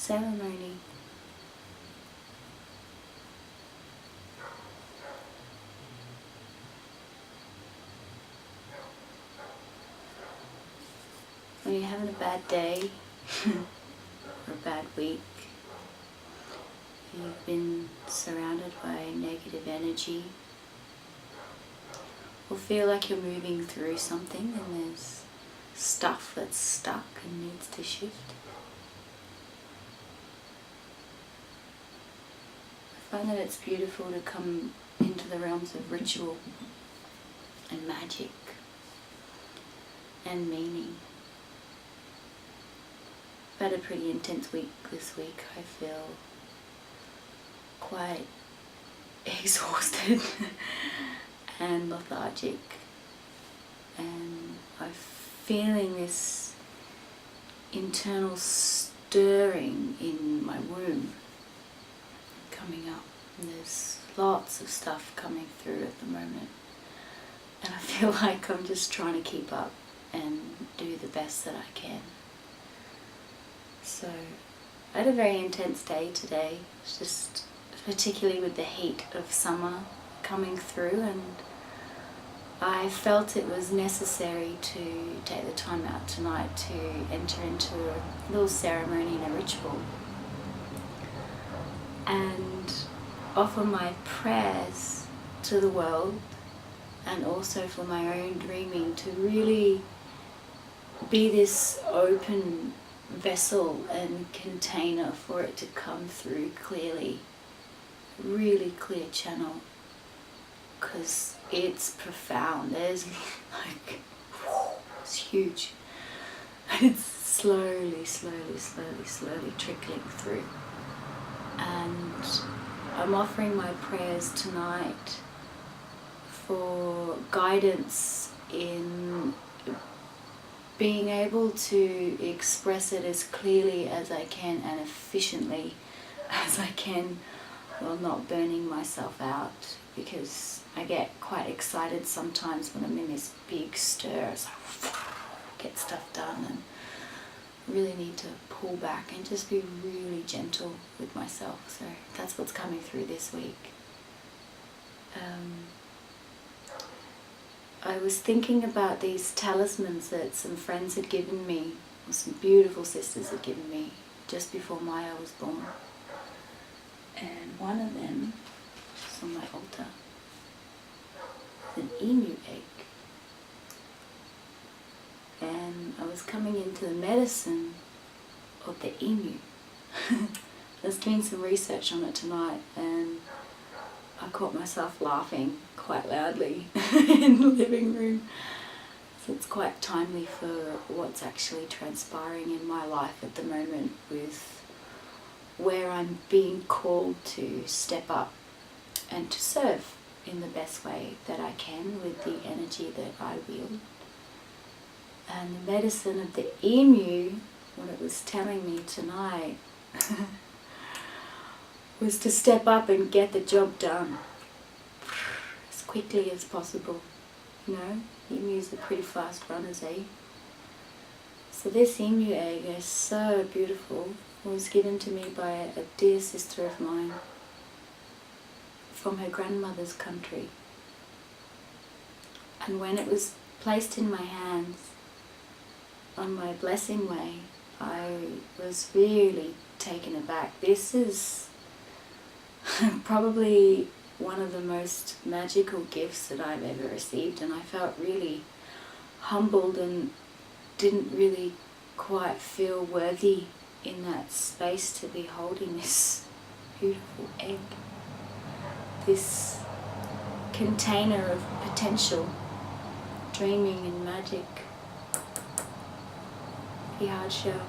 ceremony. When you're having a bad day or a bad week, you've been surrounded by negative energy, or feel like you're moving through something and there's stuff that's stuck and needs to shift, I find that it's beautiful to come into the realms of ritual and magic and meaning. I've had a pretty intense week this week. I feel quite exhausted and lethargic, and I'm feeling this internal stirring in my womb coming up, and there's lots of stuff coming through at the moment, and I feel like I'm just trying to keep up and do the best that I can. So I had a very intense day today, just particularly with the heat of summer coming through, and I felt it was necessary to take the time out tonight to enter into a little ceremony and a ritual and offer my prayers to the world, and also for my own dreaming, to really be this open vessel and container for it to come through clearly, really clear channel, because it's profound. There's like, it's huge, and it's slowly trickling through, and I'm offering my prayers tonight for guidance in being able to express it as clearly as I can and efficiently as I can, while not burning myself out, because I get quite excited sometimes when I'm in this big stir. It's like, get stuff done, and really need to pull back and just be really gentle with myself. So that's what's coming through this week. I was thinking about these talismans that some friends had given me, or some beautiful sisters had given me just before Maya was born. And one of them is on my altar. It's an emu egg. And I was coming into the medicine of the emu. I was doing some research on it tonight, and I caught myself laughing quite loudly in the living room. So it's quite timely for what's actually transpiring in my life at the moment, with where I'm being called to step up and to serve in the best way that I can with the energy that I wield. And the medicine of the emu, what it was telling me tonight, was to step up and get the job done as quickly as possible. You know, emus are pretty fast runners, eh? So this emu egg is so beautiful. It was given to me by a dear sister of mine from her grandmother's country. And when it was placed in my hands on my blessing way, I was really taken aback. This is probably one of the most magical gifts that I've ever received, and I felt really humbled and didn't really quite feel worthy in that space to be holding this beautiful egg, this container of potential, dreaming and magic. The hard shell,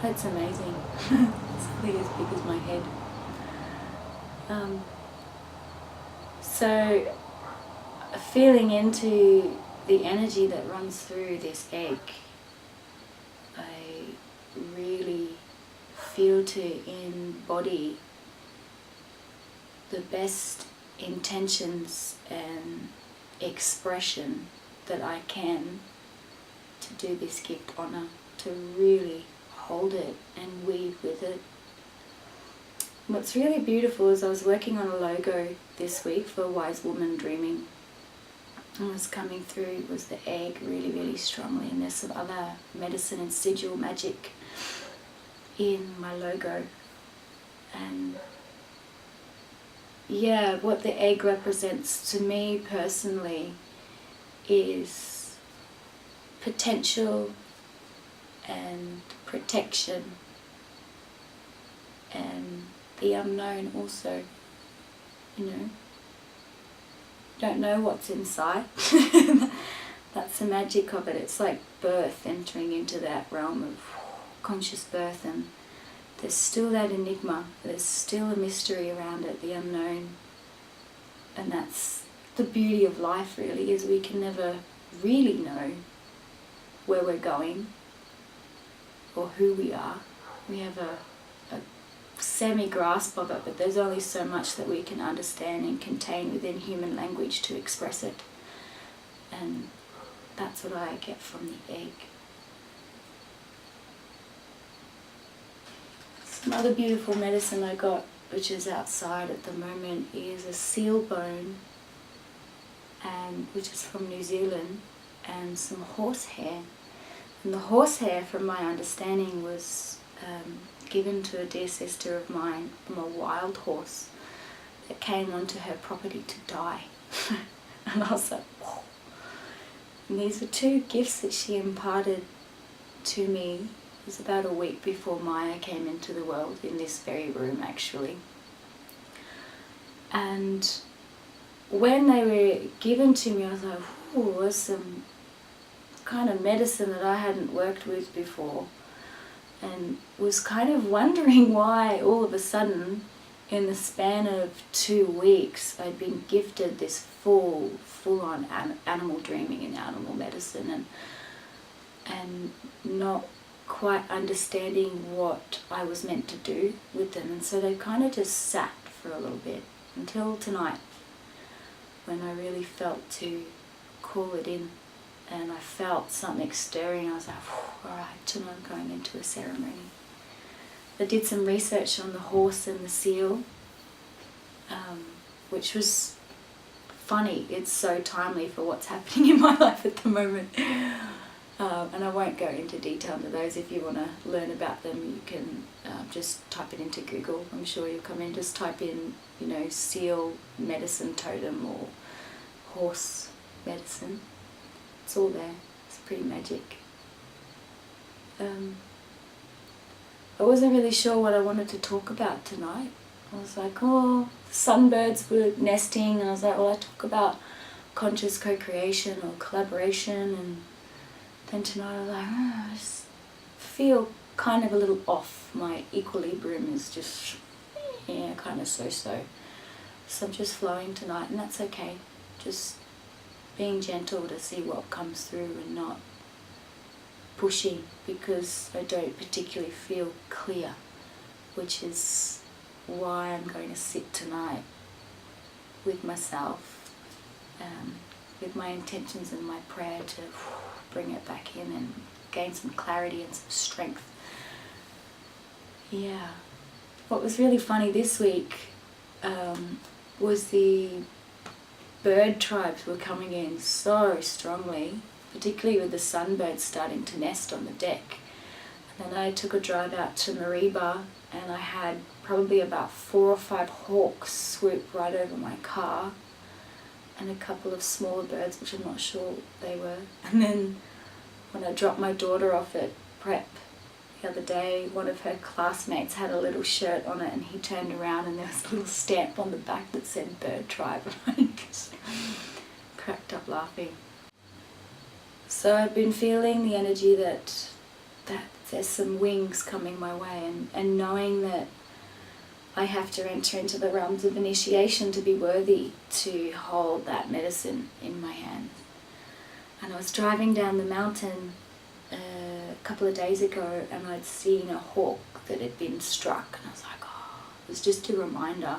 that's amazing. It's probably as big as my head. So feeling into the energy that runs through this egg, I really feel to embody the best intentions and expression that I can to do this gift honor, to really hold it and weave with it what's really beautiful is I was working on a logo this week for Wise Woman Dreaming. And what's coming through was the egg really, really strongly, and there's some other medicine and sigil magic in my logo. And yeah, what the egg represents to me personally is potential and protection and the unknown also, you know. Don't know what's inside. That's the magic of it. It's like birth, entering into that realm of conscious birth, and there's still that enigma, there's still a mystery around it, the unknown. And that's the beauty of life really, is we can never really know where we're going or who we are. We have a semi-grasp of it, but there's only so much that we can understand and contain within human language to express it. And that's what I get from the egg. Some other beautiful medicine I got, which is outside at the moment, is a seal bone, and which is from New Zealand, and some horsehair. And the horsehair, from my understanding, was given to a dear sister of mine from a wild horse that came onto her property to die. And I was like, whoa. And these were two gifts that she imparted to me. It was about a week before Maya came into the world, in this very room actually. And when they were given to me, I was like, ooh, there's some kind of medicine that I hadn't worked with before, and was kind of wondering why all of a sudden, in the span of 2 weeks, I'd been gifted this full-on animal dreaming and animal medicine, and not quite understanding what I was meant to do with them. And so they kind of just sat for a little bit until tonight, when I really felt to call it in. And I felt something stirring. I was like, alright, tonight I'm going into a ceremony. I did some research on the horse and the seal, which was funny. It's so timely for what's happening in my life at the moment. And I won't go into detail into those. If you want to learn about them, you can just type it into Google. I'm sure you'll come in. Just type in, you know, seal medicine totem or horse medicine. It's all there. It's pretty magic. I wasn't really sure what I wanted to talk about tonight. I was like, oh, sunbirds were nesting, and I was like, well, I talk about conscious co-creation or collaboration, and then tonight I was like, I just feel kind of a little off. My equilibrium is just, kind of so-so. So I'm just flowing tonight, and that's okay. Just being gentle to see what comes through and not pushing, because I don't particularly feel clear, which is why I'm going to sit tonight with myself, with my intentions and my prayer to bring it back in and gain some clarity and some strength. Yeah. What was really funny this week was the bird tribes were coming in so strongly, particularly with the sunbirds starting to nest on the deck. And then I took a drive out to Mariba, and I had probably about 4 or 5 hawks swoop right over my car, and a couple of smaller birds, which I'm not sure what they were. And then when I dropped my daughter off at prep the other day, one of her classmates had a little shirt on it, and he turned around and there was a little stamp on the back that said bird tribe. And I just cracked up laughing. So I've been feeling the energy that there's some wings coming my way, and knowing that I have to enter into the realms of initiation to be worthy to hold that medicine in my hand. And I was driving down the mountain a couple of days ago, and I'd seen a hawk that had been struck, and I was like, oh, it was just a reminder.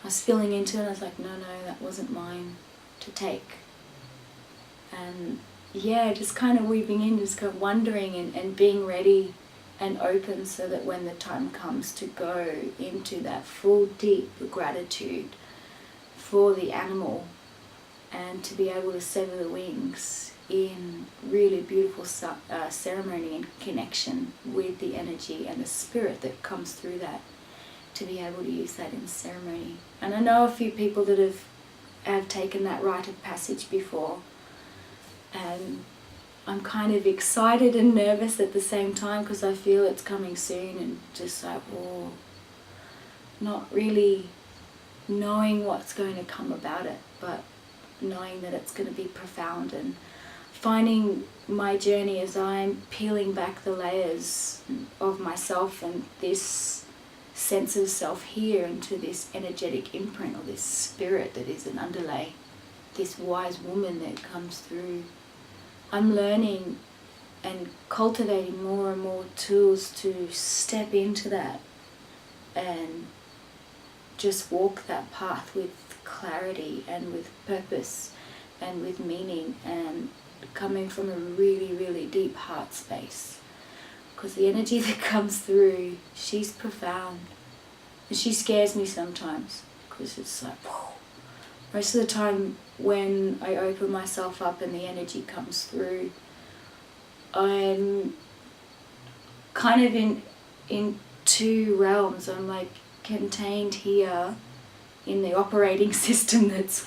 I was feeling into it, and I was like, no, that wasn't mine to take. And yeah, just kind of weaving in, just kind of wondering and being ready and open, so that when the time comes to go into that full deep gratitude for the animal, and to be able to sever the wings in really beautiful ceremony and connection with the energy and the spirit that comes through that, to be able to use that in ceremony. And I know a few people that have taken that rite of passage before, and I'm kind of excited and nervous at the same time, because I feel it's coming soon, and just like, oh, not really knowing what's going to come about it, but knowing that it's going to be profound, and finding my journey as I'm peeling back the layers of myself and this sense of self here into this energetic imprint, or this spirit that is an underlay, this wise woman that comes through. I'm learning and cultivating more and more tools to step into that and just walk that path with clarity and with purpose and with meaning, and coming from a really, really deep heart space. Because the energy that comes through, she's profound. And she scares me sometimes, because it's like, whoa. Most of the time when I open myself up and the energy comes through, I'm kind of in two realms. I'm like contained here in the operating system that's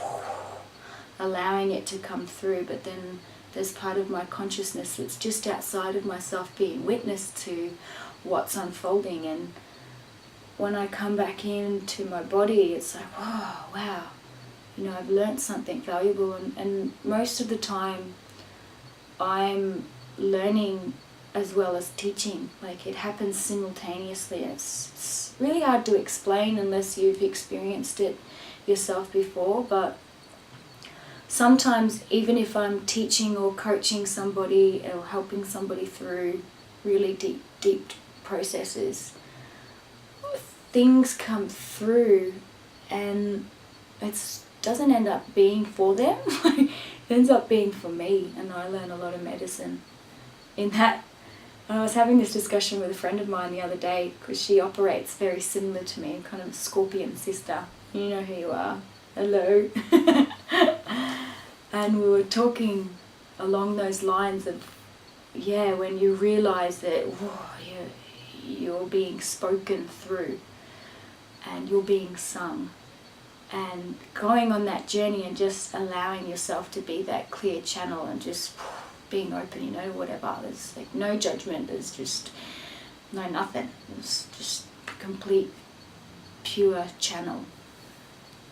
allowing it to come through, but then there's part of my consciousness that's just outside of myself, being witness to what's unfolding. And when I come back into my body, it's like, whoa, wow, I've learnt something valuable. And most of the time I'm learning as well as teaching. Like, it happens simultaneously. It's really hard to explain unless you've experienced it yourself before, but sometimes even if I'm teaching or coaching somebody or helping somebody through really deep processes, things come through and it doesn't end up being for them. It ends up being for me, and I learn a lot of medicine in that. And I was having this discussion with a friend of mine the other day, because she operates very similar to me, kind of a Scorpion sister. You know who you are. Hello. And we were talking along those lines of, when you realise that you're being spoken through and you're being sung, and going on that journey and just allowing yourself to be that clear channel and just being open, whatever. There's like no judgment, there's just no nothing. It's just complete pure channel.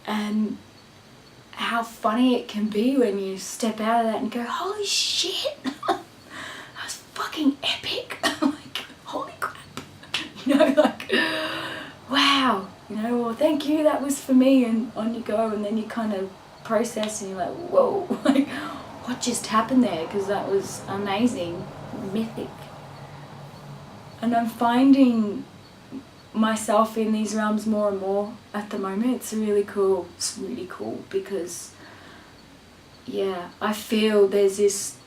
And how funny it can be when you step out of that and go, holy shit, that was fucking epic. Like, holy crap. Wow, well, thank you, that was for me, and on you go. And then you kind of process and you're like, whoa, like, what just happened there? Because that was amazing, mythic. And I'm finding myself in these realms more and more at the moment. It's really cool. It's really cool because, I feel there's this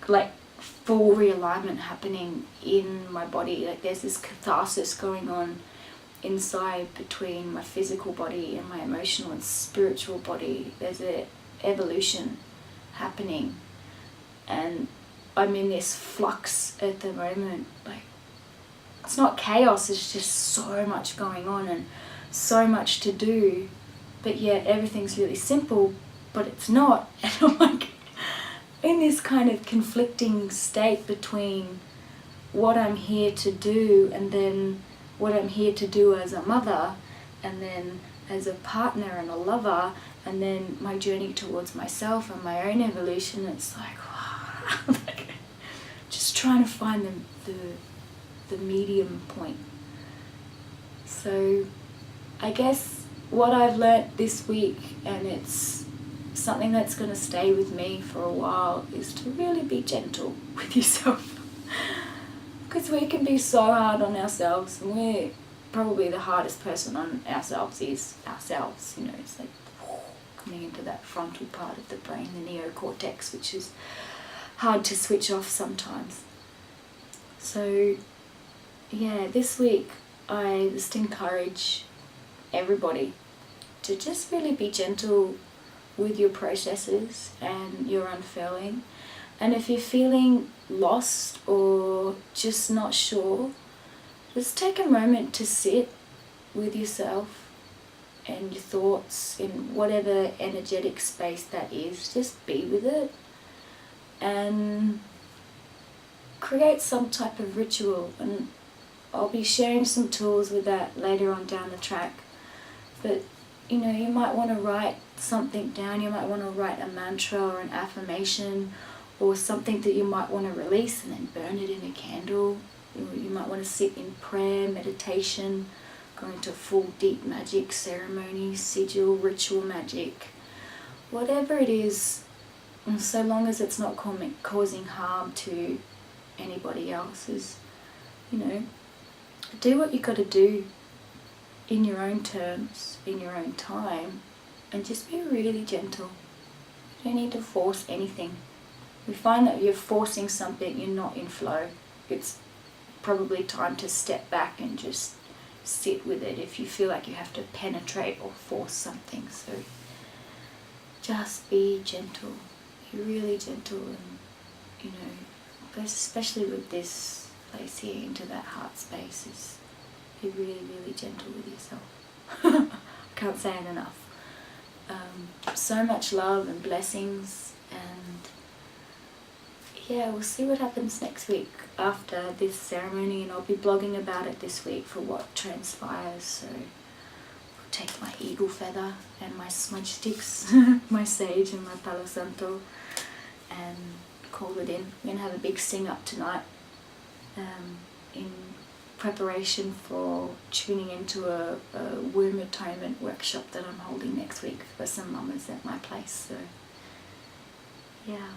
like full realignment happening in my body. Like, there's this catharsis going on inside between my physical body and my emotional and spiritual body. There's an evolution happening, and I'm in this flux at the moment. Like, it's not chaos, it's just so much going on and so much to do, but yet everything's really simple, but it's not. And I'm like in this kind of conflicting state between what I'm here to do, and then what I'm here to do as a mother, and then as a partner and a lover, and then my journey towards myself and my own evolution. It's like, wow. Just trying to find the medium point. So I guess what I've learnt this week, and it's something that's going to stay with me for a while, is to really be gentle with yourself. Because we can be so hard on ourselves, and we're probably the hardest person on ourselves is ourselves. It's like coming into that frontal part of the brain, the neocortex, which is hard to switch off sometimes. So yeah, this week I just encourage everybody to just really be gentle with your processes and your unfurling. And if you're feeling lost or just not sure, just take a moment to sit with yourself and your thoughts in whatever energetic space that is. Just be with it and create some type of ritual. And I'll be sharing some tools with that later on down the track. But you know, you might want to write something down. You might want to write a mantra or an affirmation or something that you might want to release and then burn it in a candle. You might want to sit in prayer, meditation, go into full deep magic ceremony, sigil, ritual magic. Whatever it is, and so long as it's not causing harm to anybody else, is, you know, do what you got to do in your own terms, in your own time, and just be really gentle. You don't need to force anything. We find that you're forcing something, you're not in flow. It's probably time to step back and just sit with it if you feel like you have to penetrate or force something. So just be gentle, be really gentle, and you know, especially with this place here into that heart space, is be really, really gentle with yourself. I can't say it enough. So much love and blessings, and yeah, we'll see what happens next week after this ceremony, and I'll be blogging about it this week for what transpires. So I'll take my eagle feather and my smudge sticks, my sage and my palo santo, and call it in. We're going to have a big sing up tonight in preparation for tuning into a womb atonement workshop that I'm holding next week for some mamas at my place. So yeah.